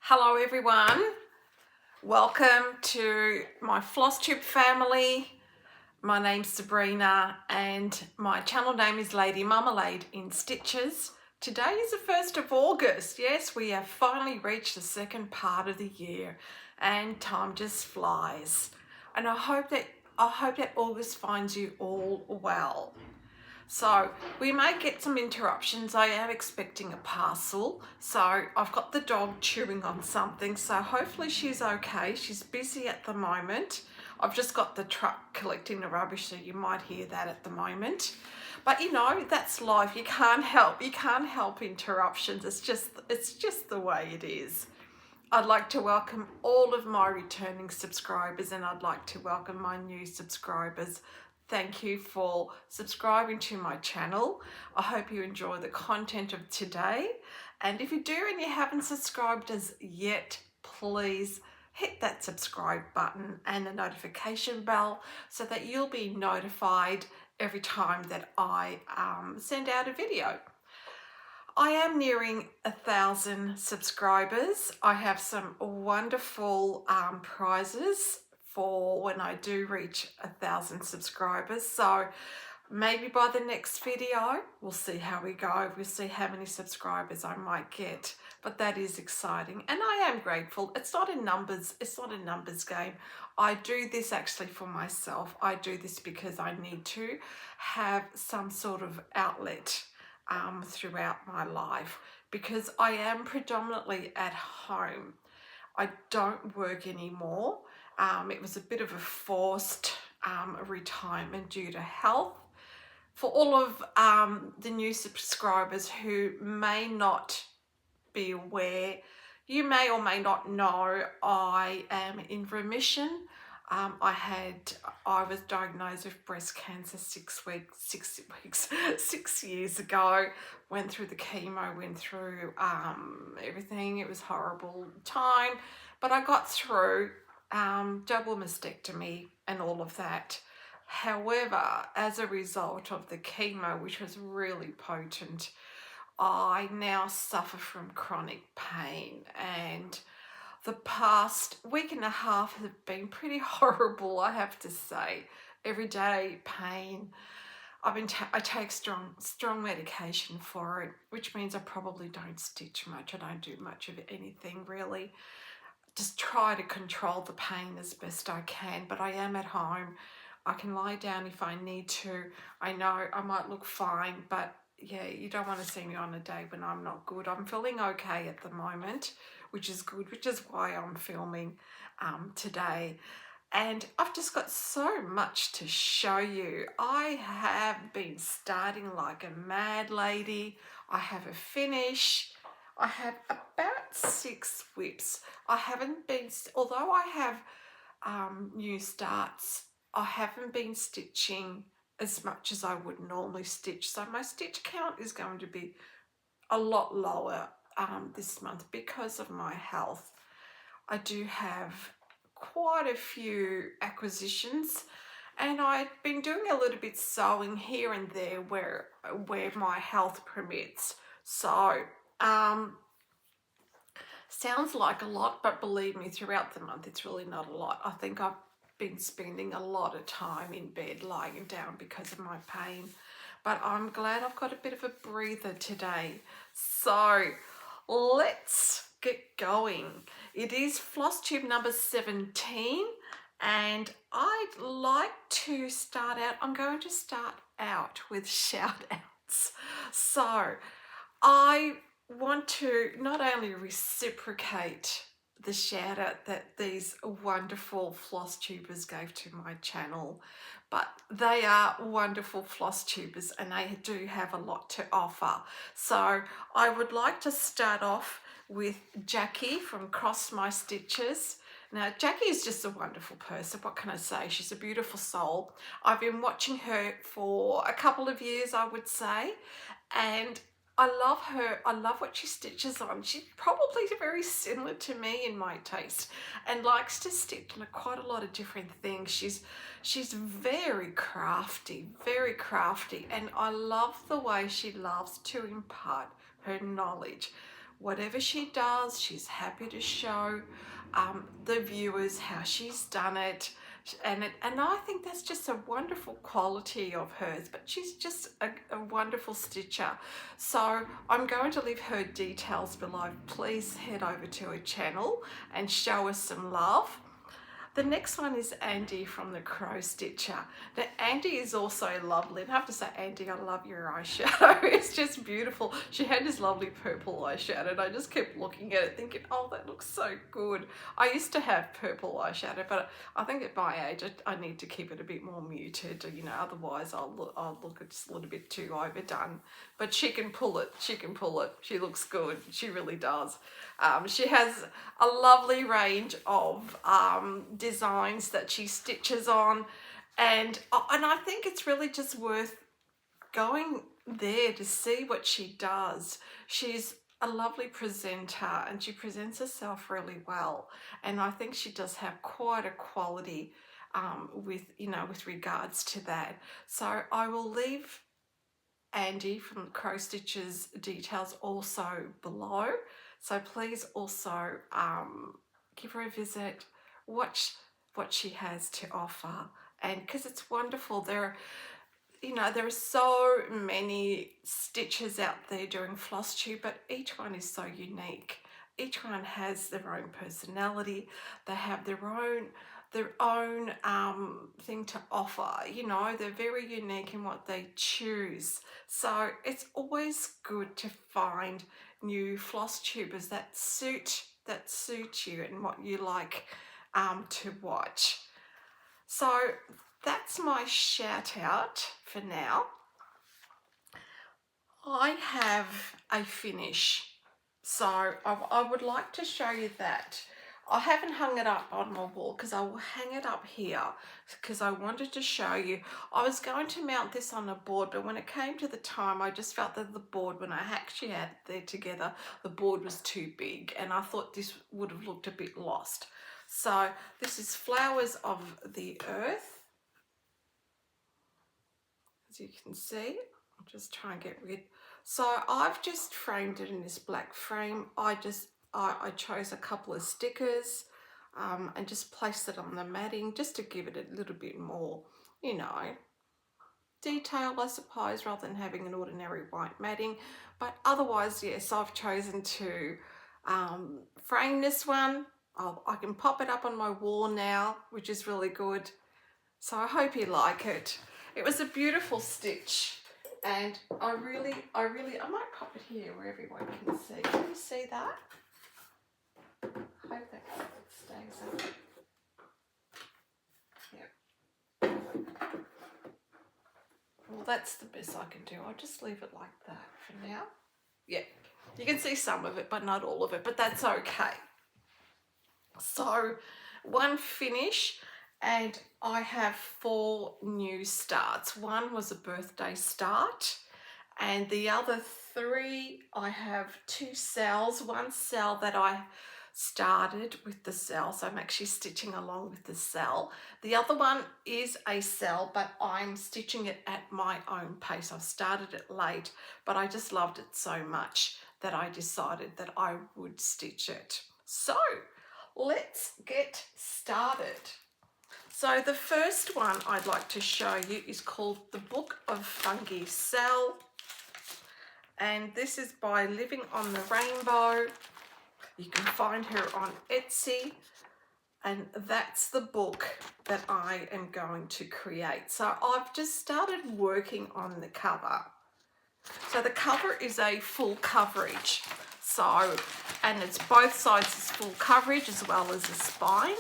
Hello everyone, welcome to my Flosstube family. My name's Sabrina and my channel name is Lady Marmalade in Stitches. Today is the 1st of August. Yes, we have finally reached the second part of the year and time just flies. And I hope that August finds you all well. So we may get some interruptions. I am expecting a parcel. So I've got the dog chewing on something. So hopefully she's okay. She's busy at the moment. I've just got the truck collecting the rubbish, so you might hear that at the moment. But you know, that's life. You can't help interruptions. It's just the way it is. I'd like to welcome all of my returning subscribers and I'd like to welcome my new subscribers. Thank you for subscribing to my channel. I hope you enjoy the content of today. And if you do and you haven't subscribed as yet, please hit that subscribe button and the notification bell so that you'll be notified every time that I send out a video. I am nearing 1,000 subscribers. I have some wonderful prizes for when I do reach 1,000 subscribers. So maybe by the next video, we'll see how we go. We'll see how many subscribers I might get. But that is exciting. And I am grateful. It's not a numbers game. I do this actually for myself. I do this because I need to have some sort of outlet throughout my life because I am predominantly at home. I don't work anymore. It was a bit of a forced retirement due to health. For all of the new subscribers who may not be aware, you may or may not know I am in remission. I was diagnosed with breast cancer 6 years ago. Went through the chemo, went through everything. It was a horrible time, but I got through. Double mastectomy and all of that. However, as a result of the chemo, which was really potent, I now suffer from chronic pain, and the past week and a half have been pretty horrible, I have to say. Everyday pain. I take strong medication for it, which means I probably don't stitch much. I don't do much of anything really. Just try to control the pain as best I can, but I am at home. I can lie down if I need to. I know I might look fine, but yeah, you don't want to see me on a day when I'm not good. I'm feeling okay at the moment, which is good, which is why I'm filming today. And I've just got so much to show you. I have been starting like a mad lady. I have a finish. I have about 6 whips. I haven't been, although I have new starts, I haven't been stitching as much as I would normally stitch. So my stitch count is going to be a lot lower this month because of my health. I do have quite a few acquisitions and I've been doing a little bit sewing here and there where my health permits. So sounds like a lot, but believe me, throughout the month it's really not a lot. I think I've been spending a lot of time in bed lying down because of my pain, but I'm glad I've got a bit of a breather today. So let's get going. It is Flosstube number 17 and I'd like to start out, I'm going to start out with shout outs. So I want to not only reciprocate the shout out that these wonderful floss tubers gave to my channel, but they are wonderful floss tubers and they do have a lot to offer. So I would like to start off with Jacqui from Cross My Stitches. Now Jacqui is just a wonderful person. What can I say? She's a beautiful soul. I've been watching her for a couple of years, I would say, and I love her. I love what she stitches on. She's probably very similar to me in my taste and likes to stitch quite a lot of different things. She's very crafty, and I love the way she loves to impart her knowledge. whatever she does, she's happy to show the viewers how she's done it. And I think that's just a wonderful quality of hers, but she's just a wonderful stitcher. So I'm going to leave her details below. Please head over to her channel and show us some love. The next one is Andi from the Crow Stitcher. Now Andi is also lovely, and I have to say, Andi, I love your eyeshadow. It's just beautiful. She had this lovely purple eyeshadow and I just kept looking at it thinking, oh, that looks so good. I used to have purple eyeshadow, but I think at my age I need to keep it a bit more muted, you know, otherwise I'll look just a little bit too overdone. But she can pull it, she can pull it. She looks good, she really does. She has a lovely range of designs that she stitches on, and I think it's really just worth going there to see what she does. She's a lovely presenter and she presents herself really well, and I think she does have quite a quality with regards to that. So I will leave Andi from Crow Stitches details also below, so please also give her a visit, watch what she has to offer, and because it's wonderful. There are so many stitches out there doing Flosstube, but each one is so unique. Each one has their own personality. They have their own thing to offer. They're very unique in what they choose. So it's always good to find new floss tubers that suit you and what you like to watch. So that's my shout out for now. I have a finish, so I would like to show you that. I haven't hung it up on my wall because I will hang it up here because I wanted to show you. I was going to mount this on a board, but when it came to the time, I just felt that the board, when I actually had it there together, the board was too big and I thought this would have looked a bit lost. So this is Flowers of the Earth. As you can see, I'll just try and get rid. So I've just framed it in this black frame. I chose a couple of stickers and just placed it on the matting just to give it a little bit more, detail, I suppose, rather than having an ordinary white matting. But otherwise, yes, I've chosen to frame this one. I can pop it up on my wall now, which is really good. So I hope you like it. It was a beautiful stitch, and I might pop it here where everyone can see. Can you see that? I hope that stays up. Yep. Well, that's the best I can do. I'll just leave it like that for now. Yeah, you can see some of it, but not all of it, but that's okay. So one finish, and I have 4 new starts. One was a birthday start, and the other 3, I have 2 cells. One cell that I started with the cell, so I'm actually stitching along with the cell. The other one is a cell, but I'm stitching it at my own pace. I've started it late, but I just loved it so much that I decided that I would stitch it. So let's get started. So the first one I'd like to show you is called The Book of Fungi Cell, and this is by Living on the Rainbow. You can find her on Etsy, and that's the book that I am going to create. So I've just started working on the cover. So the cover is a full coverage. And it's both sides is full coverage as well as a spine.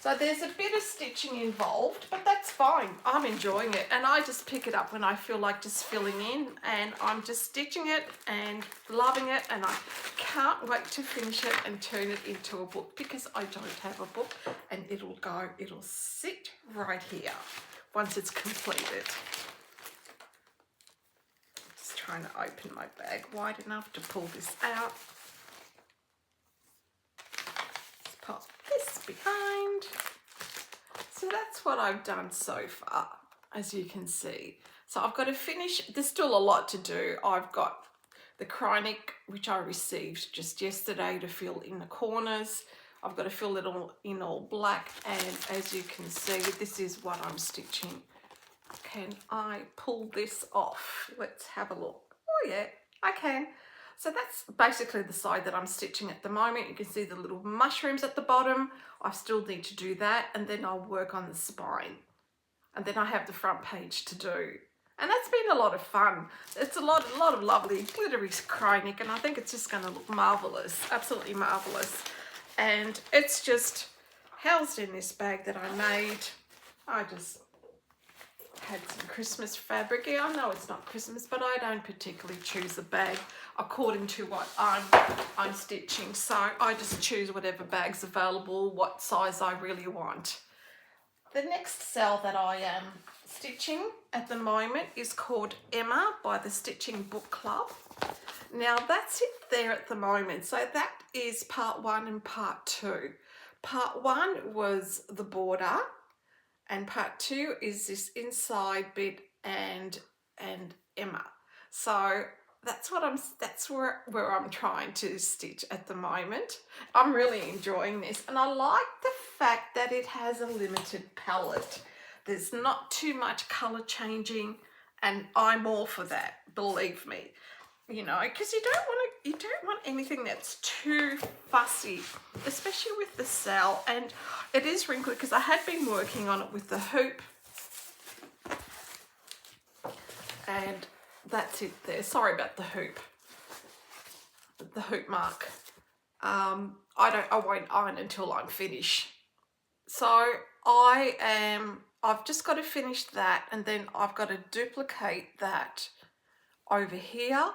So there's a bit of stitching involved, but that's fine. I'm enjoying it, and I just pick it up when I feel like just filling in, and I'm just stitching it and loving it, and I can't wait to finish it and turn it into a book, because I don't have a book, and it'll sit right here once it's completed. Just trying to open my bag wide enough to pull this out. Pop this behind. So that's what I've done so far, as you can see. So I've got to finish. There's still a lot to do. I've got the Chronic, which I received just yesterday to fill in the corners. I've got to fill it all in all black, and as you can see, this is what I'm stitching. Can I pull this off? Let's have a look. Oh yeah, I can. So that's basically the side that I'm stitching at the moment. You can see the little mushrooms at the bottom. I still need to do that, and then I'll work on the spine. And then I have the front page to do. And that's been a lot of fun. It's a lot of lovely glittery Chronic, and I think it's just going to look marvellous, absolutely marvellous. And it's just housed in this bag that I made. I just had some Christmas fabric. Yeah, I know it's not Christmas, but I don't particularly choose a bag according to what I'm stitching. So I just choose whatever bag's available, what size I really want. The next cell that I am stitching at the moment is called Emma by the Stitching Book Club. Now that's it there at the moment. So that is part 1 and part 2. Part 1 was the border, and part 2 is this inside bit and Emma. So that's where I'm trying to stitch at the moment. I'm really enjoying this, and I like the fact that it has a limited palette. There's not too much color changing, and I'm all for that, believe me. You know, because you don't want anything that's too fussy, especially with the cell. And it is wrinkled because I had been working on it with the hoop, and that's it there. Sorry about the hoop mark. I won't iron until I'm finished. So I've just got to finish that, and then I've got to duplicate that over here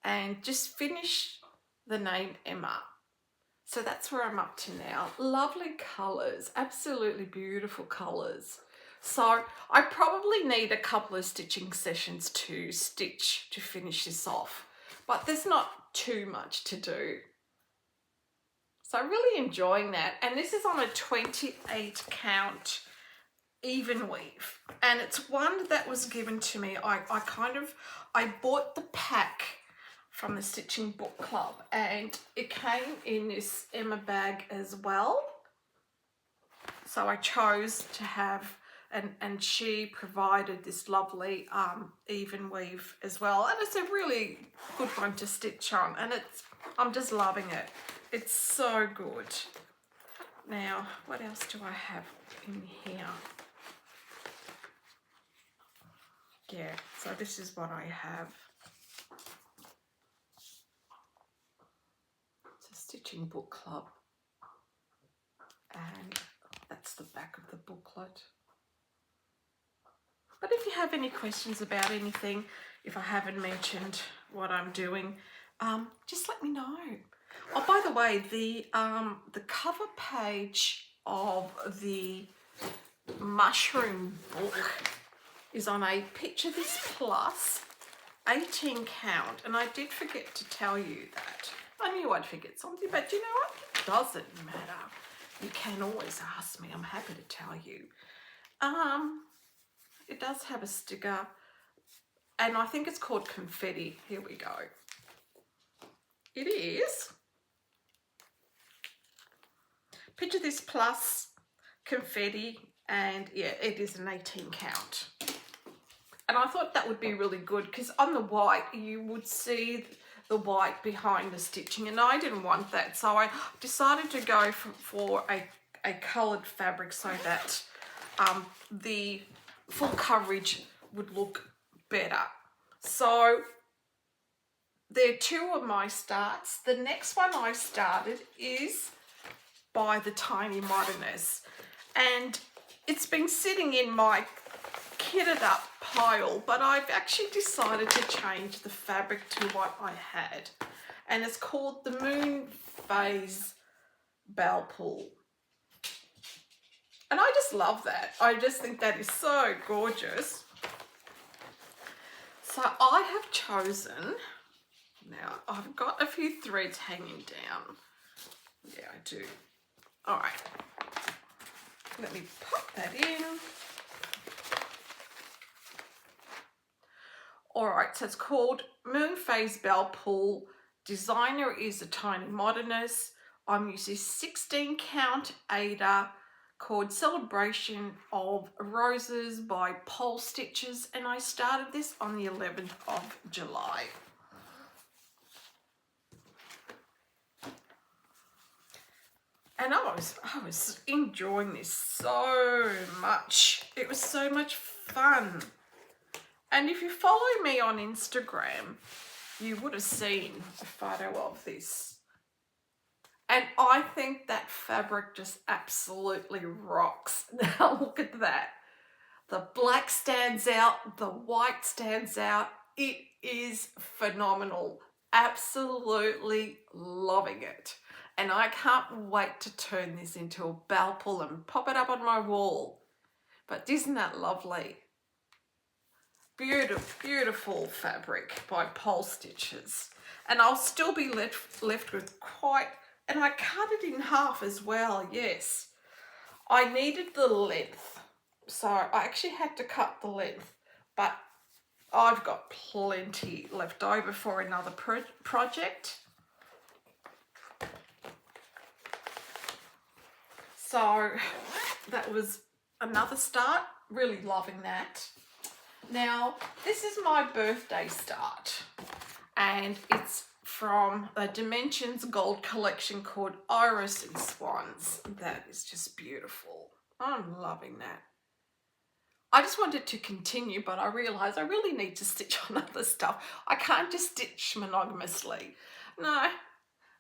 and just finish the name Emma. So that's where I'm up to now. Lovely colours, absolutely beautiful colours. So I probably need a couple of stitching sessions to stitch to finish this off, but there's not too much to do. So I'm really enjoying that. And this is on a 28 count even weave, and it's one that was given to me. I bought the pack from the Stitching Book Club, and it came in this Emma bag as well. So I chose to have, and she provided this lovely even weave as well, and it's a really good one to stitch on, and I'm just loving it. It's so good. Now, what else do I have in here? Yeah, so this is what I have. It's a Stitching Book Club, and that's the back of the booklet. But if you have any questions about anything, if I haven't mentioned what I'm doing, just let me know. Oh, by the way, the cover page of the mushroom book is on a Picture This Plus 18 count, and I did forget to tell you that. I knew I'd forget something, but you know what? It doesn't matter. You can always ask me. I'm happy to tell you. It does have a sticker, and I think it's called Confetti. Here we go. It is Picture This Plus Confetti, and yeah, it is an 18 count. And I thought that would be really good because on the white you would see the white behind the stitching, and I didn't want that, so I decided to go for a coloured fabric so that the full coverage would look better. So there are 2 of my starts. The next one I started is by the Tiny Modernist, and it's been sitting in my kitted up pile, but I've actually decided to change the fabric to what I had, and it's called the Moon Phase Bell Pull, and I just love that. I just think that is so gorgeous. So I have chosen, now I've got a few threads hanging down. Yeah, I do. All right, let me pop that in. Alright, so it's called Moon Phase Bell Pull. Designer is a Tiny Modernist. I'm using 16 count Ada called Celebration of Roses by Pole Stitches, and I started this on the 11th of July. And I was enjoying this so much. It was so much fun. And if you follow me on Instagram, you would have seen a photo of this. And I think that fabric just absolutely rocks. Now look at that. The black stands out, the white stands out. It is phenomenal. Absolutely loving it. And I can't wait to turn this into a bell pull and pop it up on my wall. But isn't that lovely? Beautiful, beautiful fabric by Pole Stitches. And I'll still be left with quite, and I cut it in half as well, yes. I needed the length, so I actually had to cut the length, but I've got plenty left over for another project. So that was another start, really loving that. Now, this is my birthday start, and it's from a Dimensions Gold collection called Iris and Swans. That is just beautiful. I'm loving that. I just wanted to continue, but I realised I really need to stitch on other stuff. I can't just stitch monogamously. No,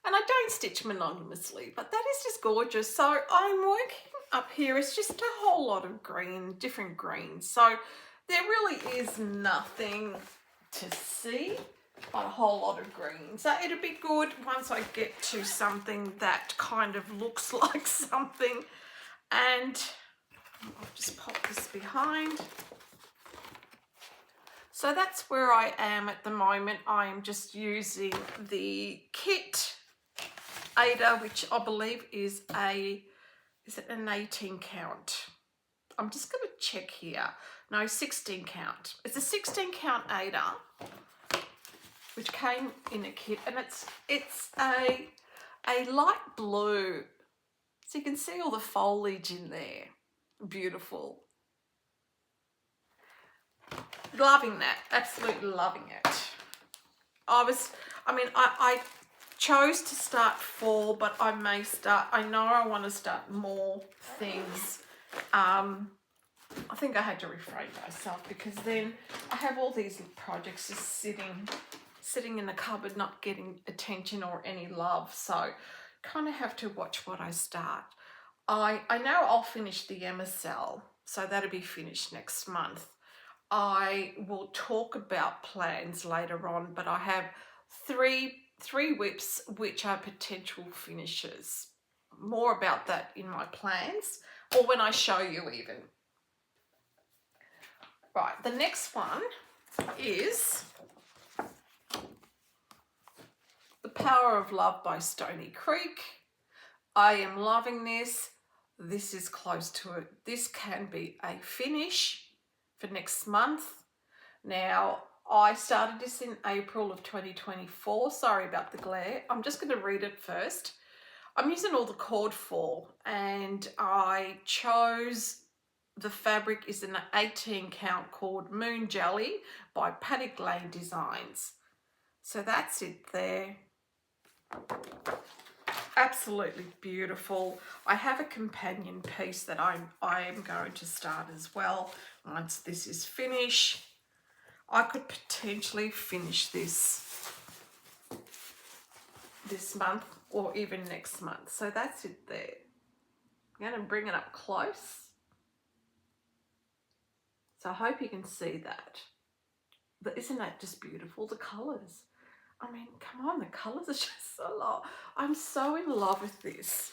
and I don't stitch monogamously, but that is just gorgeous. So I'm working up here. It's just a whole lot of green, different greens. So there really is nothing to see but a whole lot of green. So it'll be good once I get to something that kind of looks like something. And I'll just pop this behind. So that's where I am at the moment. I am just using the kit Ada, which I believe is it an 18 count? I'm just going to check here. No, 16 count. It's a 16 count Ada, which came in a kit, and it's a light blue. So you can see all the foliage in there. Beautiful. Loving that. Absolutely loving it. I chose to start fall, but I may start, I know I want to start more things. I think I had to refrain myself because then I have all these projects just sitting in the cupboard, not getting attention or any love. So kind of have to watch what I start. I know I'll finish the MSL, so that'll be finished next month. I will talk about plans later on, but I have three whips which are potential finishes. More about that in my plans or when I show you even. Right, the next one is The Power of Love by Stony Creek. I am loving this. This is close to it. This can be a finish for next month. Now, I started this in April of 2024. Sorry about the glare. I'm just going to read it first. I'm using all the cord for, and I chose the fabric is an 18 count called Moon Jelly by Paddock Lane Designs. So that's it there. Absolutely beautiful. I have a companion piece that I am going to start as well once this is finished. I could potentially finish this month or even next month. So that's it there. I'm going to bring it up close. So I hope you can see that. But isn't that just beautiful? The colours. I mean, come on, the colours are just so low. I'm so in love with this.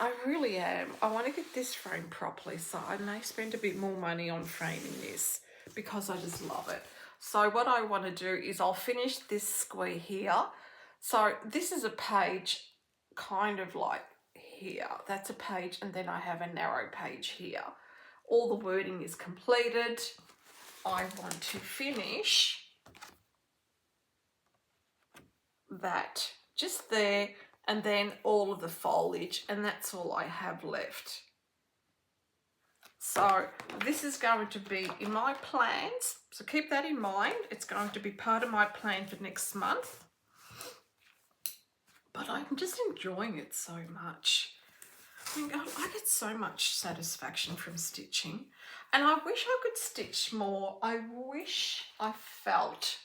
I really am. I want to get this framed properly, so I may spend a bit more money on framing this because I just love it. So what I want to do is I'll finish this square here. So this is a page kind of like here. That's a page, and then I have a narrow page here. All the wording is completed. I want to finish that just there, and then all of the foliage, and that's all I have left. So this is going to be in my plans, so keep that in mind. It's going to be part of my plan for next month, but I'm just enjoying it so much. I mean, I get so much satisfaction from stitching, and I wish I could stitch more. I wish I felt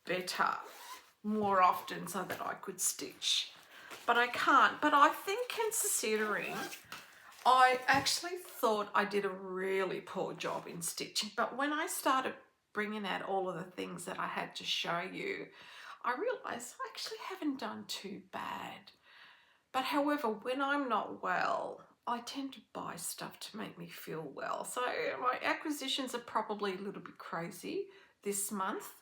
better more often so that I could stitch, but I can't. But I think, considering I actually thought I did a really poor job in stitching, but when I started bringing out all of the things that I had to show you, I realized I actually haven't done too bad. But however, when I'm not well, I tend to buy stuff to make me feel well. So my acquisitions are probably a little bit crazy this month,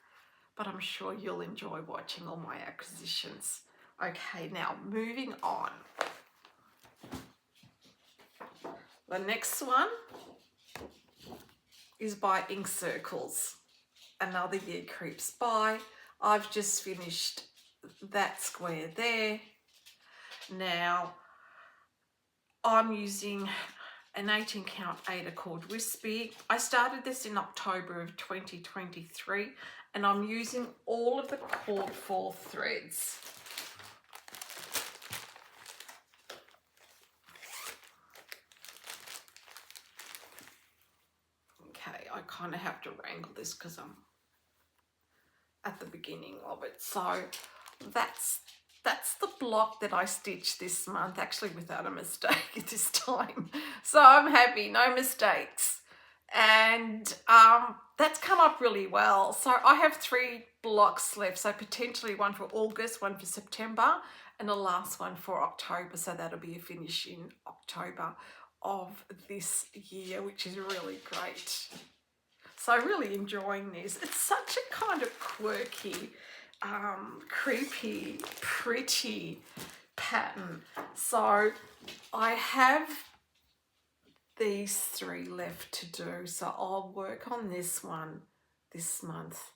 but I'm sure you'll enjoy watching all my acquisitions. Okay, now moving on. The next one is by Ink Circles. Another Year Creeps By. I've just finished that square there. Now I'm using an 18 count Aida called Wispy. I started this in October of 2023, and I'm using all of the cord 4 threads. Okay, I kind of have to wrangle this because I'm at the beginning of it. So that's the block that I stitched this month, actually without a mistake this time. So I'm happy, no mistakes. And that's come up really well. So I have 3 blocks left, so potentially one for August, one for September, and the last one for October. So that'll be a finish in October of this year, which is really great. So I'm really enjoying this. It's such a kind of quirky, creepy, pretty pattern. So I have these 3 left to do, so I'll work on this one this month.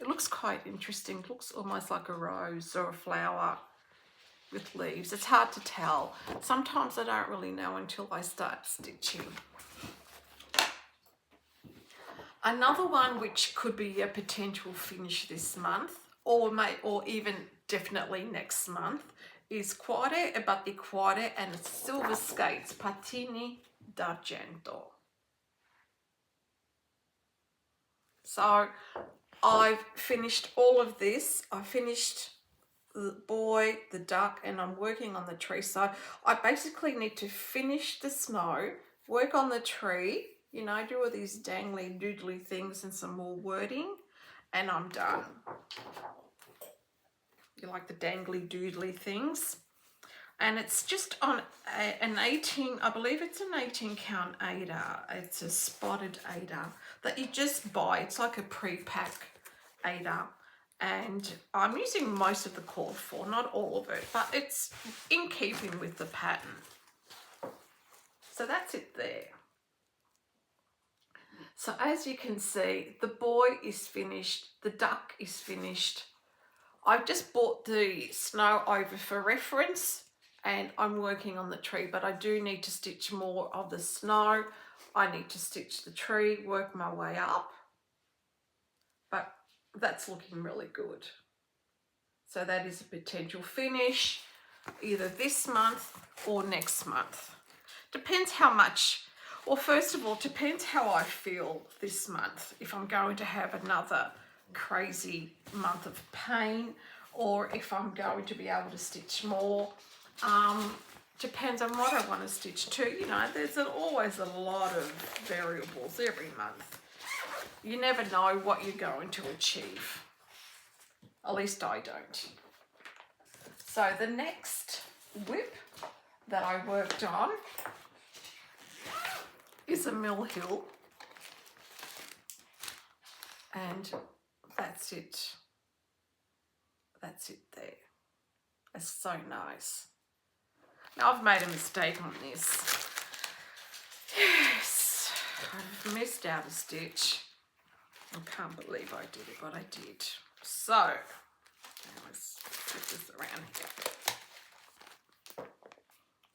It looks quite interesting. It looks almost like a rose or a flower with leaves. It's hard to tell. Sometimes I don't really know until I start stitching. Another one which could be a potential finish this month, or even definitely next month, is Cuore e Batticuore and Silver Skates Patini d'Argento. So I've finished all of this. I finished the boy, the duck, and I'm working on the tree. So I basically need to finish the snow, work on the tree, you know, do all these dangly doodly things and some more wording, and I'm done. You like the dangly doodly things? And it's just on an 18, I believe it's an 18 count Aida. It's a spotted Aida that you just buy. It's like a pre-pack Aida. And I'm using most of the cord 4, not all of it, but it's in keeping with the pattern. So that's it there. So as you can see, the boy is finished, the duck is finished. I've just bought the snow over for reference, and I'm working on the tree, but I do need to stitch more of the snow. I need to stitch the tree, work my way up, but that's looking really good. So that is a potential finish either this month or next month. Depends how much. Well, first of all, depends how I feel this month. If I'm going to have another crazy month of pain, or if I'm going to be able to stitch more. Depends on what I want to stitch too. You know, there's always a lot of variables every month. You never know what you're going to achieve. At least I don't. So the next whip that I worked on is a Mill Hill, and that's it. That's it there. It's so nice. Now I've made a mistake on this. Yes, I've missed out a stitch. I can't believe I did it, but I did. So, now let's put this around here.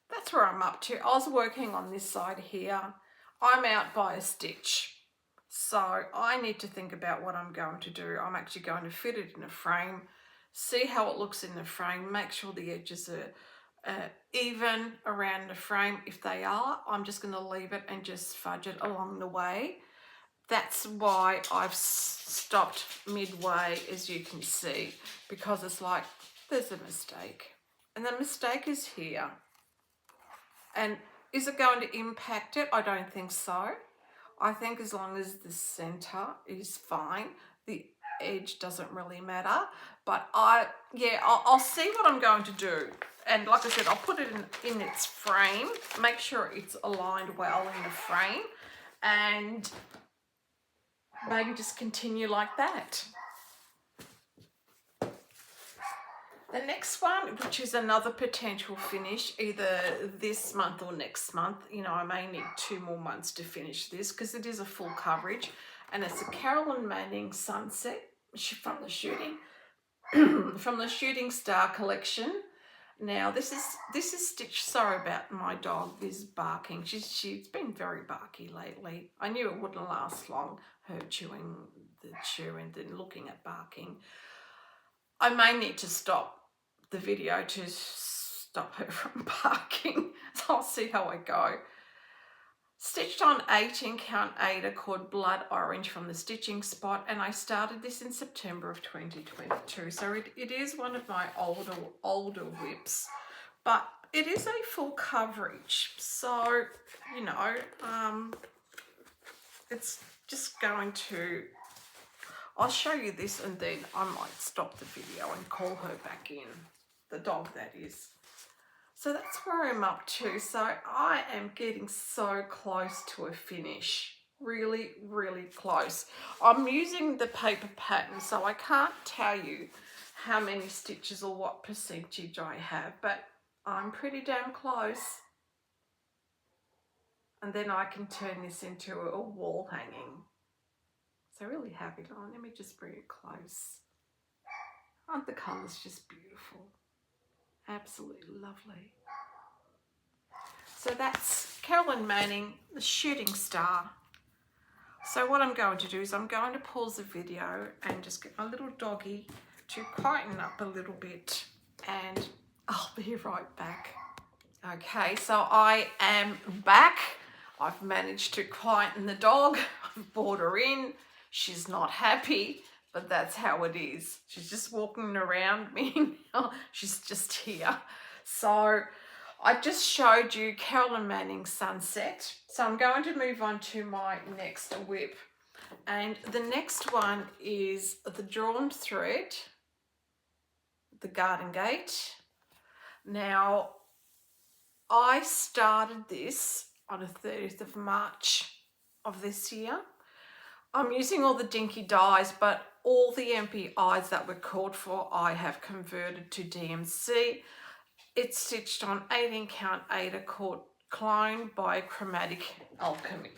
That's where I'm up to. I was working on this side here. I'm out by a stitch. So I need to think about what I'm going to do. I'm actually going to fit it in a frame, see how it looks in the frame, make sure the edges are even around the frame. If they are, I'm just going to leave it and just fudge it along the way. That's why I've stopped midway, as you can see, because it's like there's a mistake. And the mistake is here. And is it going to impact it? I don't think so. I think as long as the center is fine, the edge doesn't really matter. But I'll see what I'm going to do. And like I said, I'll put it in its frame, make sure it's aligned well in the frame, and maybe just continue like that. The next one, which is another potential finish, either this month or next month. You know, I may need 2 more months to finish this because it is a full coverage, and it's a Carolyn Manning Sunset from the Shooting Star collection. Now this is stitched. Sorry about my dog is barking. She's been very barky lately. I knew it wouldn't last long, her chewing the chew and then looking at barking. I may need to stop the video to stop her from barking. So I'll see how I go. Stitched on 18 count 8 called Blood Orange from the Stitching Spot, and I started this in September of 2022. So it is one of my older whips, but it is a full coverage. So, you know, it's just going to, I'll show you this and then I might stop the video and call her back in, the dog that is. So that's where I'm up to. So I am getting so close to a finish. Really, really close. I'm using the paper pattern, so I can't tell you how many stitches or what percentage I have, but I'm pretty damn close. And then I can turn this into a wall hanging. So really happy. Oh, let me just bring it close. Aren't the colours just beautiful? Absolutely lovely. So that's Carolyn Manning, the Shooting Star. So what I'm going to do is I'm going to pause the video and just get my little doggy to quieten up a little bit, and I'll be right back. Okay, so I am back. I've managed to quieten the dog. I've brought her in. She's not happy, but that's how it is. She's just walking around me. She's just here. So I just showed you Carolyn Manning Sunset. So I'm going to move on to my next whip. And the next one is the Drawn Thread, the Garden Gate. Now, I started this on the 30th of March of this year. I'm using all the dinky dies, but all the MPIs that were called for, I have converted to DMC. It's stitched on 18 count 8 called Clone by Chromatic Alchemy.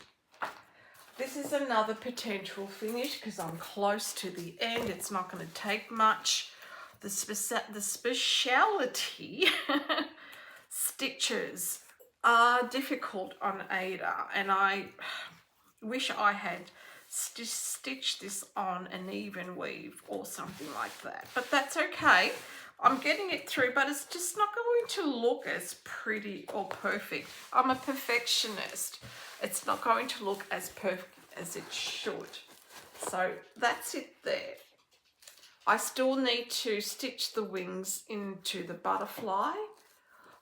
This is another potential finish because I'm close to the end. It's not going to take much. The speciality stitches are difficult on Ada, and I wish I had stitched this on an even weave or something like that, but that's okay. I'm getting it through, but it's just not going to look as pretty or perfect. I'm a perfectionist. It's not going to look as perfect as it should. So that's it there. I still need to stitch the wings into the butterfly.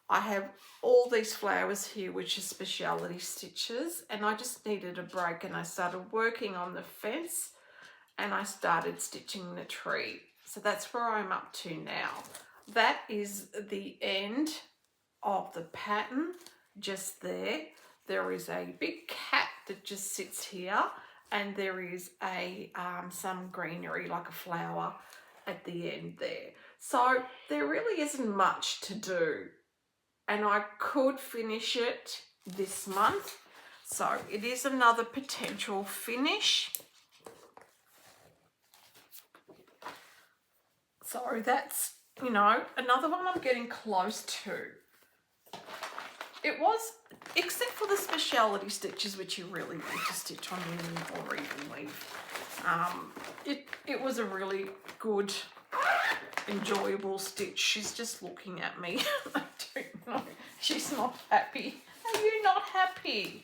I have all these flowers here, which are speciality stitches, and I just needed a break, and I started working on the fence and I started stitching the tree. So that's where I'm up to now. That is the end of the pattern just there. There is a big cat that just sits here, and there is a some greenery like a flower at the end there. So there really isn't much to do, and I could finish it this month. So it is another potential finish. So that's, you know, another one I'm getting close to. It was, except for the speciality stitches, which you really need to stitch on linen or even weave. It was a really good, enjoyable stitch. She's just looking at me. I don't know. She's not happy. Are you not happy?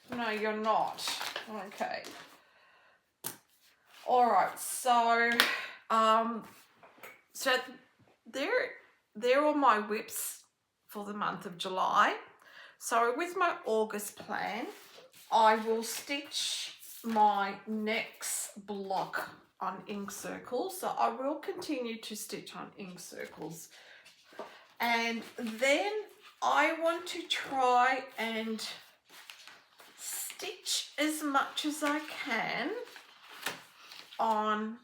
No, you're not. Okay. All right. So, so there are my whips for the month of July. So with my August plan, I will stitch my next block on ink circles. So I will continue to stitch on ink circles. And then I want to try and stitch as much as I can on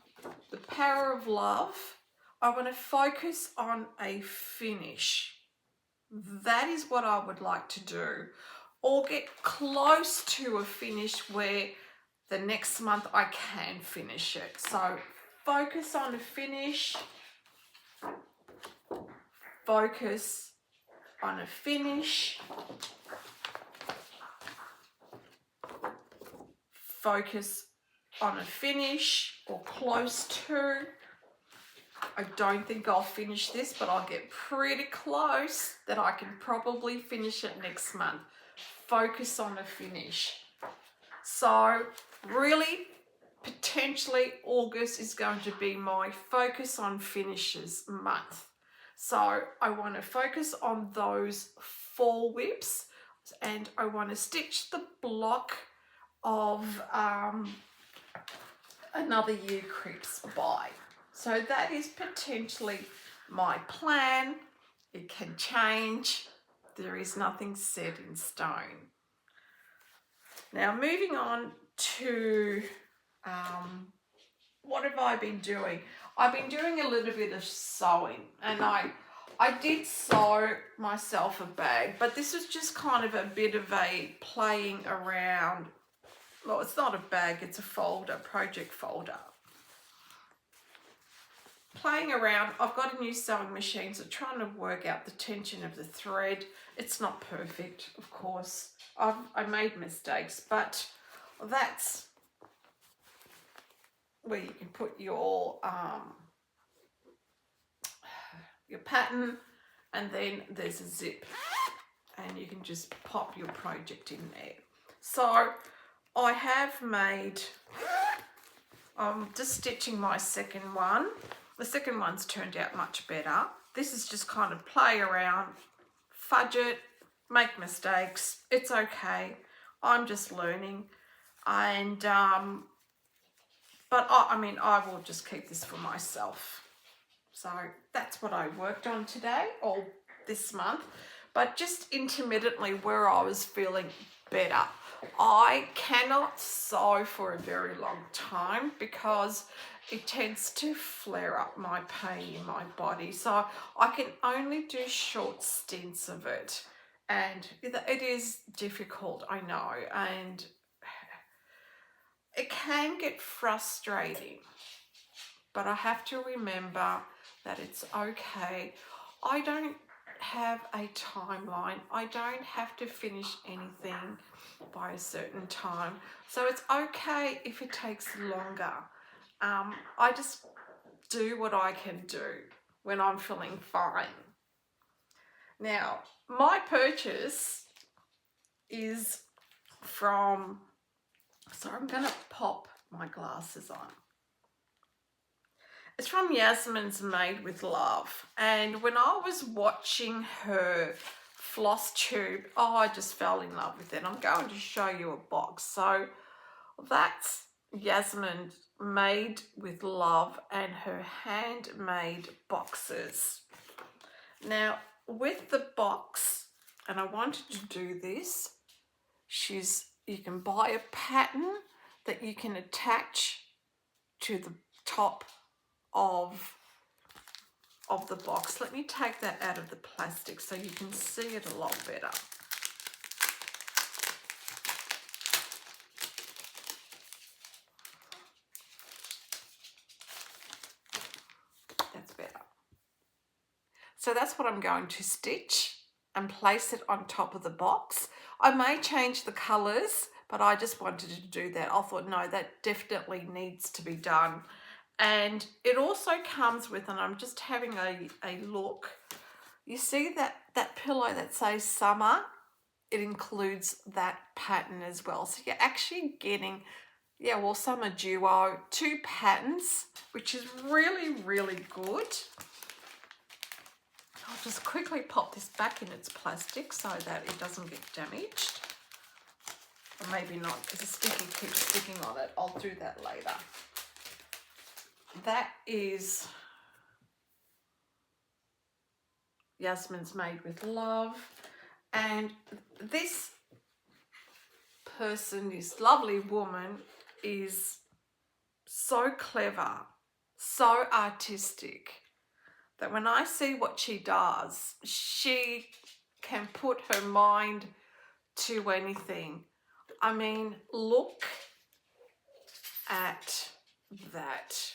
the Power of Love. I want to focus on a finish. That is what I would like to do, or get close to a finish where the next month I can finish it. So focus on a finish, focus on a finish, focus on a finish or close to. I don't think I'll finish this, but I'll get pretty close that I can probably finish it next month. Focus on a finish. So really, potentially August is going to be my focus on finishes month. So I want to focus on those 4 whips, and I want to stitch the block of Another Year Creeps By. So that is potentially my plan. It can change. There is nothing set in stone. Now moving on to what have I been doing? I've been doing a little bit of sewing, and I did sew myself a bag, but this was just kind of a bit of a playing around. Well, it's not a bag, it's a folder, project folder. Playing around. I've got a new sewing machine, so trying to work out the tension of the thread. It's not perfect, of course. I made mistakes, but that's where you can put your pattern, and then there's a zip, and you can just pop your project in there. So I have made, I'm just stitching my second one. The second one's turned out much better. This is just kind of play around, fudge it, make mistakes. It's okay. I'm just learning. And, but I mean, I will just keep this for myself. So that's what I worked on today, or this month. But just intermittently where I was feeling better. I cannot sew for a very long time because it tends to flare up my pain in my body. So I can only do short stints of it. And it is difficult, I know. And it can get frustrating. But I have to remember that it's okay. I don't have a timeline. I don't have to finish anything by a certain time. So it's okay if it takes longer. I just do what I can do when I'm feeling fine. Now, my purchase is from, so I'm going to pop my glasses on. It's from Yasmin's Made with Love. And when I was watching her Flosstube, I just fell in love with it. I'm going to show you a box. So that's Yasmin Made with Love and her handmade boxes. Now with the box, and I wanted to do this, you can buy a pattern that you can attach to the top of the box. Let me take that out of the plastic so you can see it a lot better. That's better. So that's what I'm going to stitch and place it on top of the box. I may change the colours, but I just wanted to do that. I thought, no, that definitely needs to be done. And it also comes with, and I'm just having a look, you see that pillow that says summer? It includes that pattern as well. So you're actually getting, yeah, well, summer duo, 2 patterns, which is really, really good. I'll just quickly pop this back in its plastic so that it doesn't get damaged. Or maybe not, because the sticky keeps sticking on it. I'll do that later. That is Yasmin's Made with Love. And this person, this lovely woman, is so clever, so artistic, that when I see what she does, she can put her mind to anything. I mean, look at that.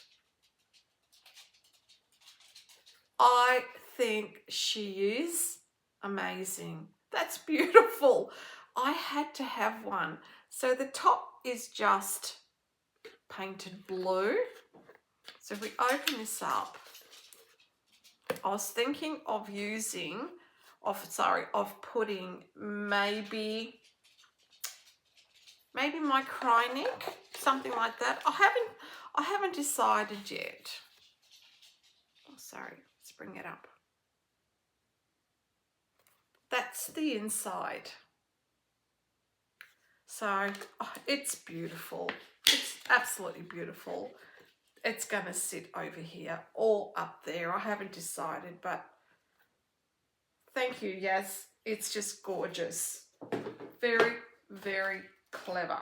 I think she is amazing. That's beautiful. I had to have one. So the top is just painted blue. So if we open this up, I was thinking of putting maybe my cry neck, something like that. I haven't decided yet. Oh, sorry, let's bring it up. That's the inside. So it's beautiful. It's absolutely beautiful. It's going to sit over here or up there. I haven't decided, but thank you, Yas. It's just gorgeous. Very, very clever.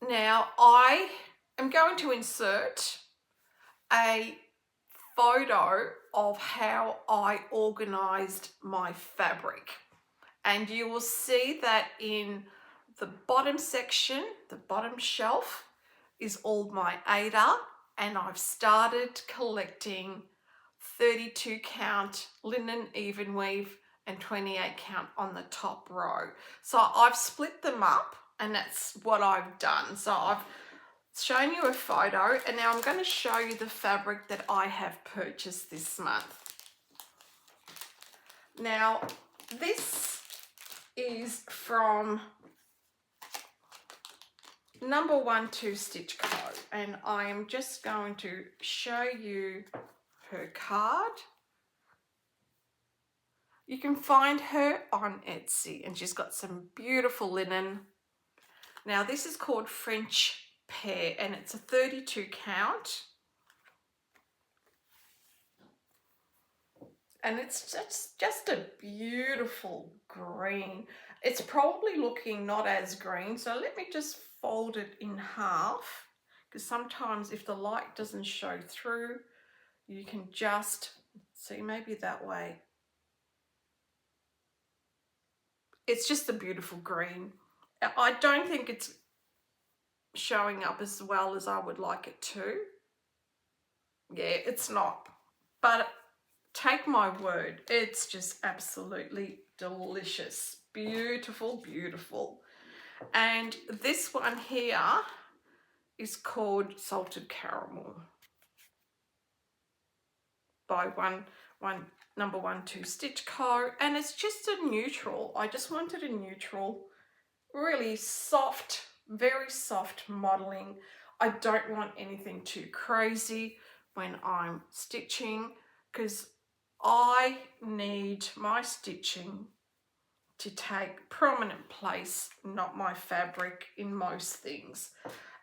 Now, I am going to insert a photo of how I organised my fabric. And you will see that in the bottom section, the bottom shelf, is all my Ada, and I've started collecting 32 count linen even weave and 28 count on the top row. So I've split them up, and that's what I've done. So I've shown you a photo, and now I'm going to show you the fabric that I have purchased this month. Now this is from number 12 StitchCo, and I am just going to show you her card. You can find her on Etsy, and she's got some beautiful linen. Now this is called French Pear, and it's a 32 count. And it's just a beautiful green. It's probably looking not as green, so let me just fold it in half, because sometimes if the light doesn't show through, you can just see, maybe that way. It's just a beautiful green. I don't think it's showing up as well as I would like it to. Yeah, it's not. But take my word, it's just absolutely delicious. Beautiful, beautiful. And this one here is called Salted Caramel by number 12 StitchCo, and it's just a neutral. I just wanted a neutral, really soft, very soft modeling. I don't want anything too crazy when I'm stitching, because I need my stitching to take prominent place, not my fabric, in most things.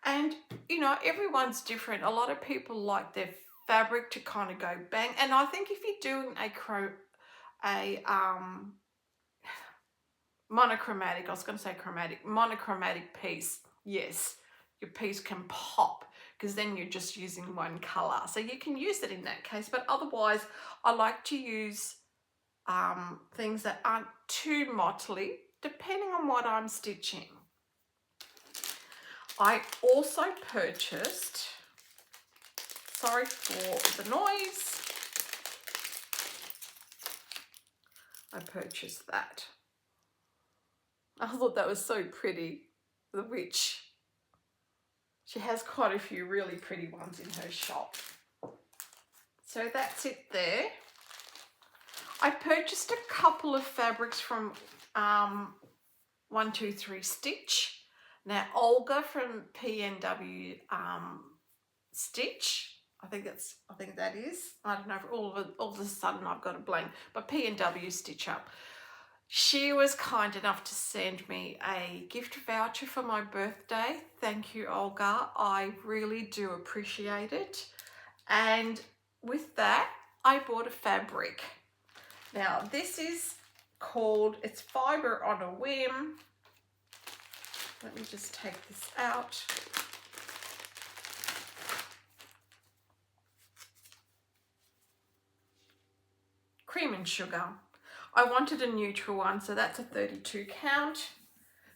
And you know, everyone's different. A lot of people like their fabric to kind of go bang, and I think if you're doing monochromatic, I was going to say chromatic, monochromatic piece, yes, your piece can pop, because then you're just using one color. So you can use it in that case, but otherwise I like to use things that aren't too motley, depending on what I'm stitching. I also purchased, sorry for the noise, I purchased that. I thought that was so pretty, the witch. She has quite a few really pretty ones in her shop. So that's it there. I purchased a couple of fabrics from 123 Stitch. Now Olga from PNW Stitch. I think that is. I don't know. All of a sudden I've got a blank. But PNW Stitch Up. She was kind enough to send me a gift voucher for my birthday. Thank you, Olga. I really do appreciate it. And with that, I bought a fabric. Now, this is called, it's Fibre on a Whim. Let me just take this out. Cream and Sugar. I wanted a neutral one, so that's a 32 count.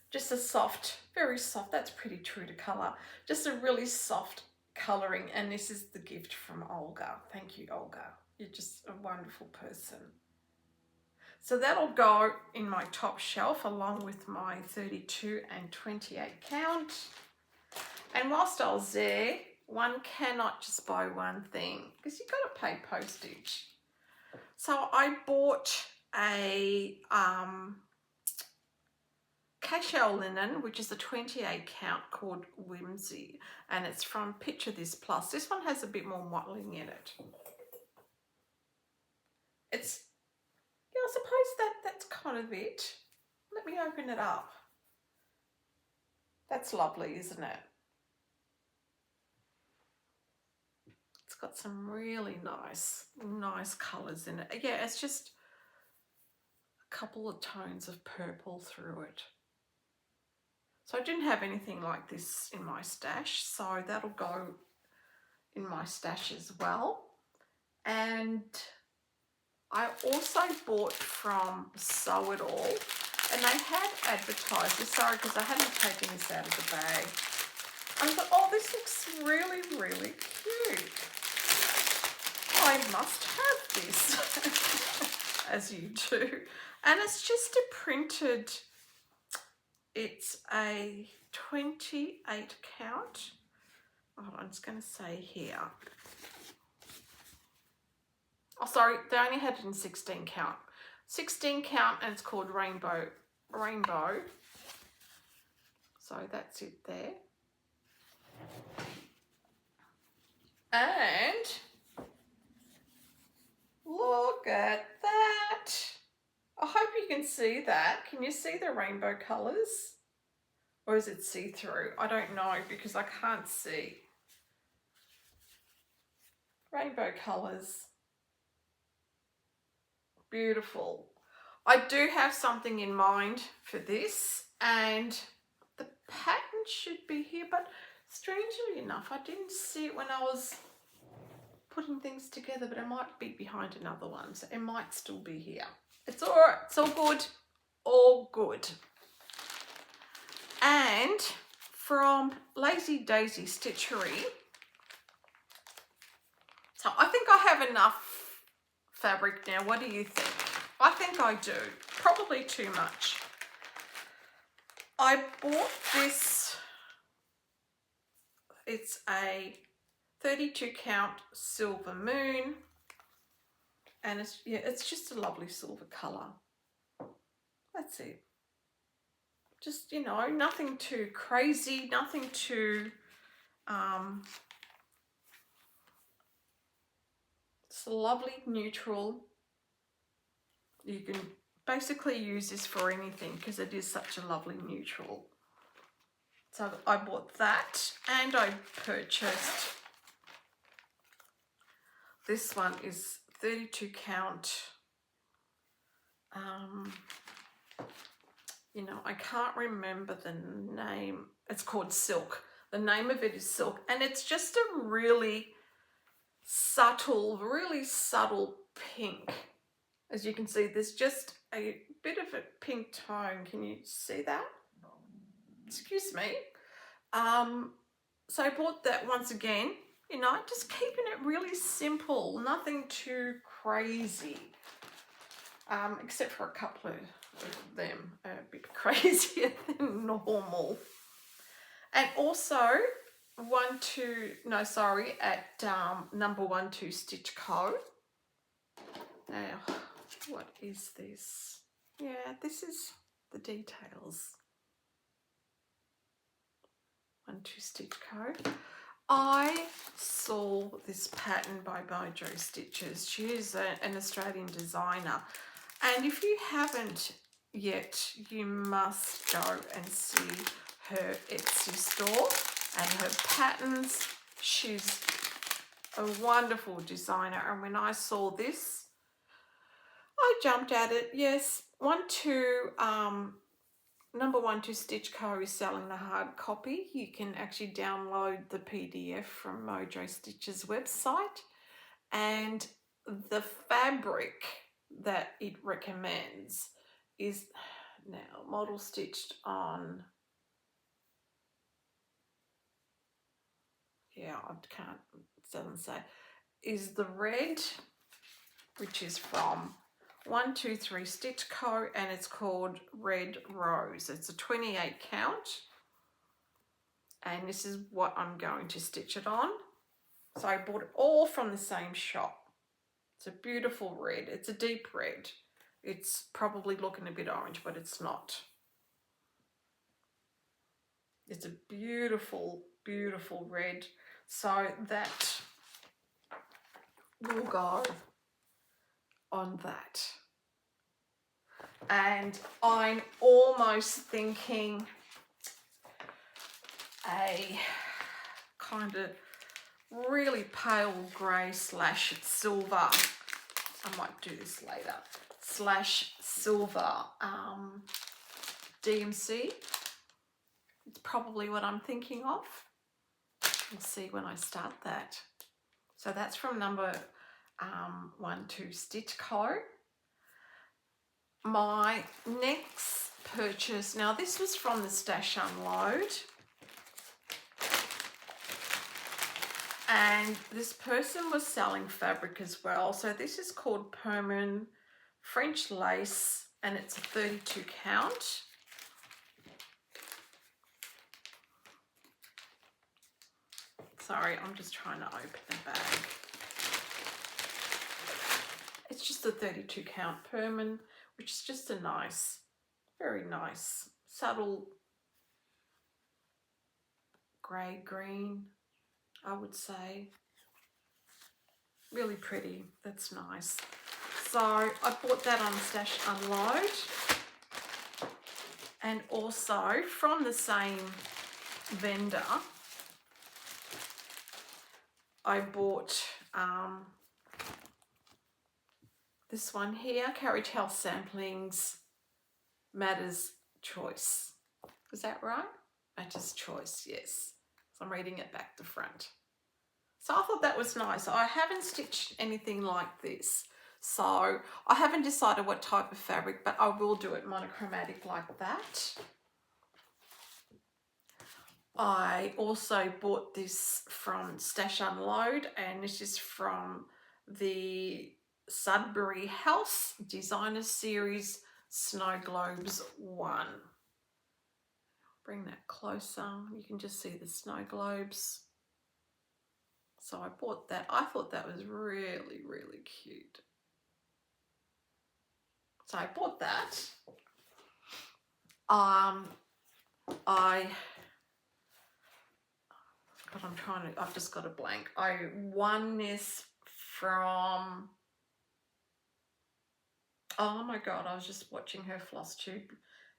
Just a soft, very soft, that's pretty true to colour. Just a really soft colouring, and this is the gift from Olga. Thank you, Olga. You're just a wonderful person. So that'll go in my top shelf along with my 32 and 28 count. And whilst I was there, one cannot just buy one thing because you've got to pay postage. So I bought a cashel linen, which is a 28 count called Whimsy, and it's from Picture This Plus. This one has a bit more mottling in it. It's, yeah, I suppose that's kind of it. Let me open it up. That's lovely, isn't it? It's got some really nice colours in it. Yeah, it's just a couple of tones of purple through it. So I didn't have anything like this in my stash, so that'll go in my stash as well. And I also bought from Sew It All, and they had advertised this. Sorry, because I hadn't taken this out of the bag. I thought, oh, this looks really, really cute. I must have this, as you do. And it's just a printed, it's a 28 count. Oh, I'm just going to say here. Oh, sorry, they only had it in 16 count. 16 count, and it's called Rainbow. So that's it there. And look at that. I hope you can see that. Can you see the rainbow colours? Or is it see-through? I don't know because I can't see. Rainbow colours. Beautiful. I do have something in mind for this, and the pattern should be here, but strangely enough, I didn't see it when I was putting things together, but it might be behind another one, so it might still be here. It's all right. It's all good. All good. And from Lazy Daisy Stitchere, so I think I have enough fabric now. What do you think? I think I do. Probably too much. I bought this. It's a 32 count Silver Moon, and it's just a lovely silver colour. That's it. Just, you know, nothing too crazy, nothing too it's a lovely neutral. You can basically use this for anything because it is such a lovely neutral. So I bought that, and I purchased, this one is 32 count. You know, I can't remember the name. It's called Silk. The name of it is Silk, and it's just a really subtle pink. As you can see, there's just a bit of a pink tone. Can you see that? Excuse me. So I bought that once again, you know, just keeping it really simple, nothing too crazy. except for a couple of them are a bit crazier than normal. And also at number 12 StitchCo. Now, what is this? Yeah, this is the details. 12 StitchCo. I saw this pattern by Mojo Stitches. She is an Australian designer. And if you haven't yet, you must go and see her Etsy store and her patterns. She's a wonderful designer. And when I saw this, I jumped at it. Yes, number 12 StitchCo is selling the hard copy. You can actually download the PDF from Mojo Stitches website, and the fabric that it recommends is now model stitched on, yeah, I can't, it doesn't say, is the red, which is from 123 StitchCo, and it's called Red Rose. It's a 28 count, and this is what I'm going to stitch it on. So I bought it all from the same shop. It's a beautiful red. It's a deep red. It's probably looking a bit orange, but it's not. It's a beautiful, beautiful red. So that will go on that. And I'm almost thinking a kind of really pale grey / silver, I might do this later, / silver DMC. It's probably what I'm thinking of. We'll see when I start that. So that's from number 12 StitchCo. My next purchase, now this was from the Stash Unload, and this person was selling fabric as well. So this is called Perman French lace, and it's a 32 count. Sorry, I'm just trying to open the bag. It's just a 32 count Perman, which is just a nice, very nice, subtle grey green, I would say. Really pretty, that's nice. So I bought that on Stash Unload. And also from the same vendor, I bought this one here, Carriage Health Samplings Matters Choice. Is that right? Matters Choice, yes. So I'm reading it back to front. So I thought that was nice. I haven't stitched anything like this. So I haven't decided what type of fabric, but I will do it monochromatic like that. I also bought this from Stash Unload, and this is from the Sudbury House Designer Series Snow Globes 1. Bring that closer. You can just see the snow globes. So I bought that. I thought that was really, really cute. So I bought that. I've just got a blank. I won this from, oh my God, I was just watching her Flosstube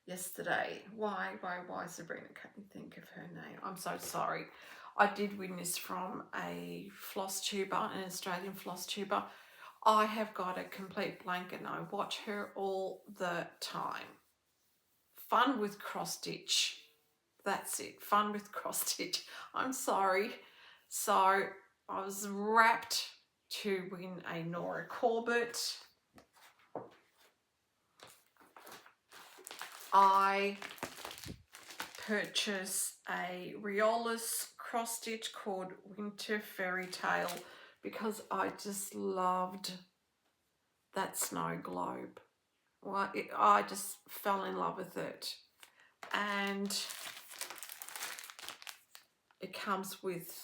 yesterday. Why, Sabrina, can't you think of her name? I'm so sorry. I did win this from a Flosstuber, an Australian Flosstuber. I have got a complete blank and I watch her all the time. Fun with Cross Stitch. That's it, Fun with Cross Stitch. I'm sorry. So I was wrapped to win a Nora Corbett. I purchased a Riola's cross stitch called Winter Fairy Tale because I just loved that snow globe. well, I just fell in love with it. And it comes with,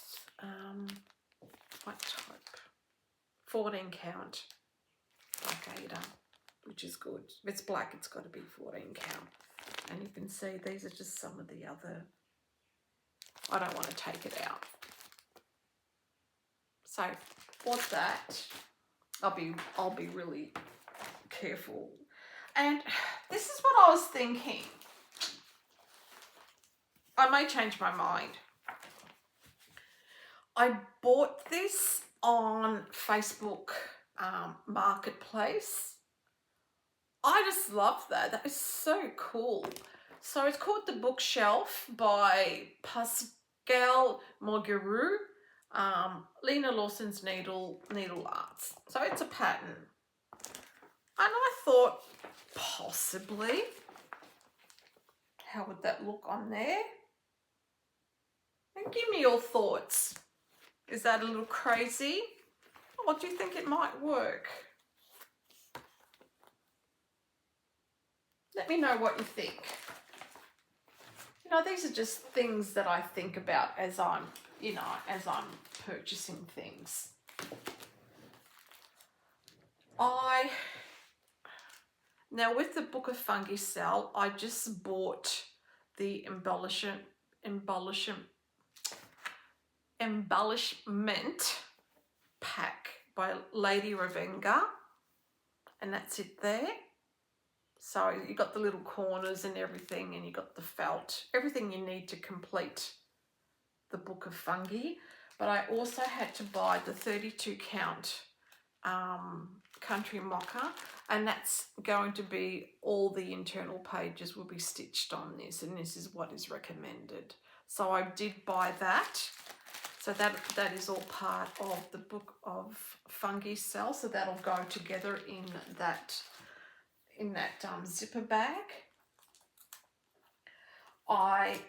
what type? 14 count black which is good. If it's black, it's got to be 14 count. And you can see these are just some of the other, I don't want to take it out. So for that, I'll be really careful. And this is what I was thinking. I may change my mind. I bought this on Facebook Marketplace. I just love that. That is so cool. So it's called The Bookshelf by Pascal Mogueru, Lena Lawson's Needle Arts. So it's a pattern. And I thought, possibly, how would that look on there? And give me your thoughts. Is that a little crazy? Or do you think it might work? Let me know what you think. You know, these are just things that I think about as I'm purchasing things. Now with the Book of Fungi sale, I just bought the embellishment pack by Lady Ravenga, and that's it there. So you got the little corners and everything, and you got the felt, everything you need to complete the Book of Fungi. But I also had to buy the 32 count country mocha, and that's going to be, all the internal pages will be stitched on this, and this is what is recommended. So I did buy that. So that is all part of the Book of Fungi sale. So that'll go together in that zipper bag. I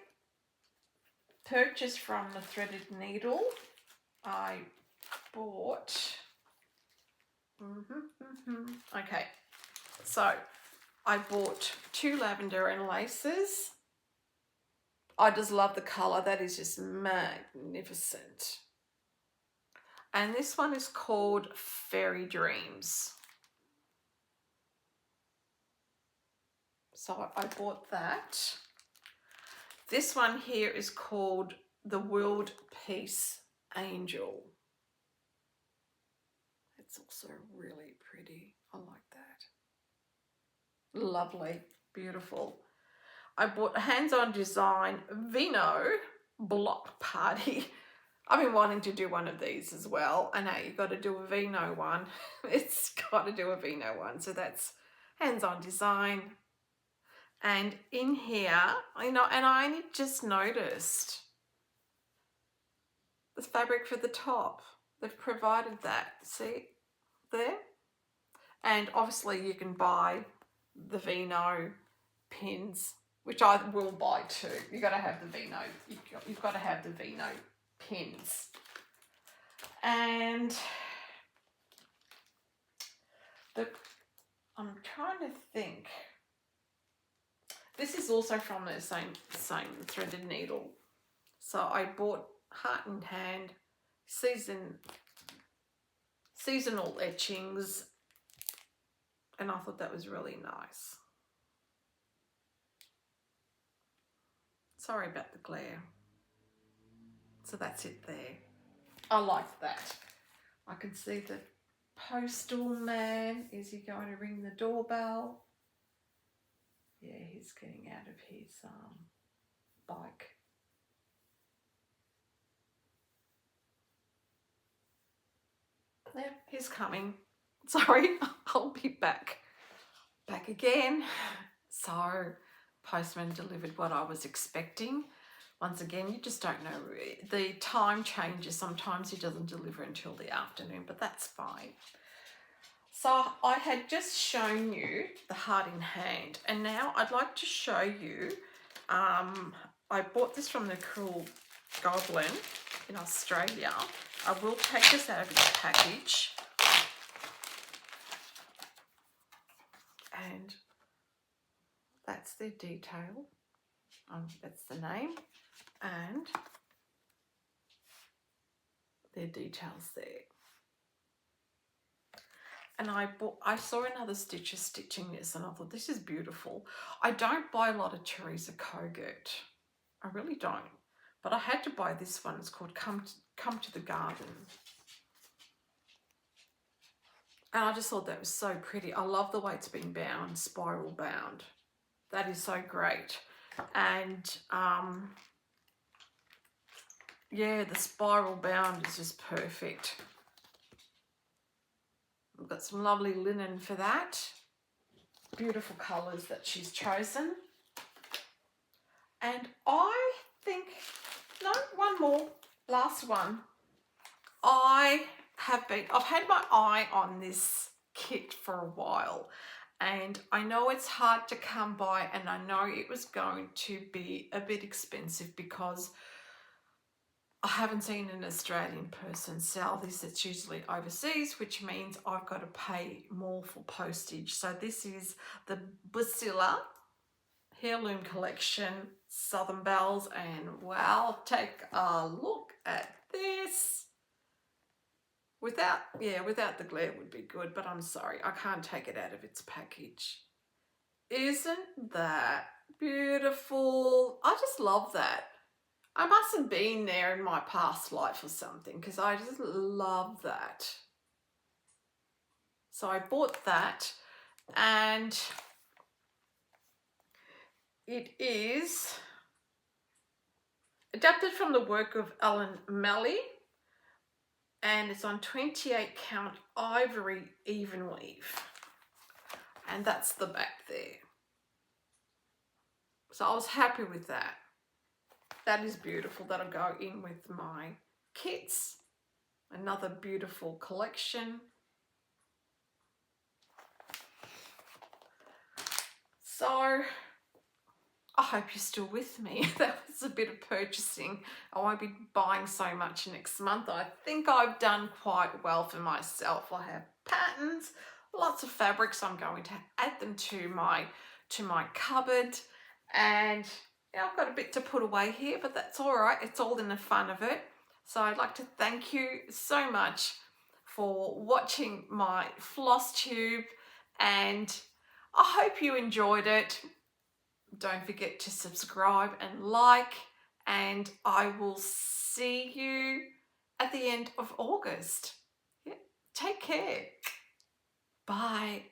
purchased from the threaded needle. I bought, okay, so I bought 2 lavender and laces. I just love the colour. That is just magnificent. And this one is called Fairy Dreams. So I bought that. This one here is called the World Peace Angel. It's also really pretty. I like that. Lovely, beautiful. I bought a Hands-On Design Vino Block Party. I've been wanting to do one of these as well. I know you've got to do a Vino one. It's got to do a Vino one. So that's Hands-On Design. And in here, and I only just noticed the fabric for the top. They've provided that, see there? And obviously you can buy the Vino pins, which I will buy too. You've got to have the Vino, you've got to have the Vino pins. And I'm trying to think. This is also from the same threaded needle. So I bought Heart in Hand seasonal etchings, and I thought that was really nice. Sorry about the glare. So that's it there. I like that. I can see the postal man. Is he going to ring the doorbell? Yeah, he's getting out of his bike. Yeah, he's coming. Sorry, I'll be back again. So, postman delivered what I was expecting. Once again, you just don't know. The time changes. Sometimes he doesn't deliver until the afternoon, but that's fine. So I had just shown you the Heart in Hand, and now I'd like to show you, I bought this from the Cruel Goblin in Australia. I will take this out of its package. and that's their detail. That's the name and their details there. And I saw another stitcher stitching this and I thought, this is beautiful. I don't buy a lot of Teresa Kogut. I really don't. But I had to buy this one. It's called Come to the Garden. And I just thought that was so pretty. I love the way it's been bound, spiral bound. That is so great. And yeah, the spiral bound is just perfect. We've got some lovely linen for that. Beautiful colours that she's chosen. And I think, no, one more, last one. I've had my eye on this kit for a while, and I know it's hard to come by, and I know it was going to be a bit expensive because I haven't seen an Australian person sell this. It's usually overseas, which means I've got to pay more for postage. So this is the Bacilla Heirloom Collection Southern Bells, and wow, take a look at this. Without the glare would be good, but I'm sorry, I can't take it out of its package. Isn't that beautiful? I just love that. I must have been there in my past life or something because I just love that. So I bought that, and it is adapted from the work of Alan Malley, and it's on 28 count ivory even weave, and that's the back there. So I was happy with that. That is beautiful. That'll go in with my kits. Another beautiful collection. So I hope you're still with me. That was a bit of purchasing. I won't be buying so much next month. I think I've done quite well for myself. I have patterns, lots of fabrics. I'm going to add them to my cupboard, and yeah, I've got a bit to put away here, but that's all right. It's all in the fun of it. So I'd like to thank you so much for watching my Flosstube, and I hope you enjoyed it. Don't forget to subscribe and like, and I will see you at the end of August. Yeah, take care. Bye.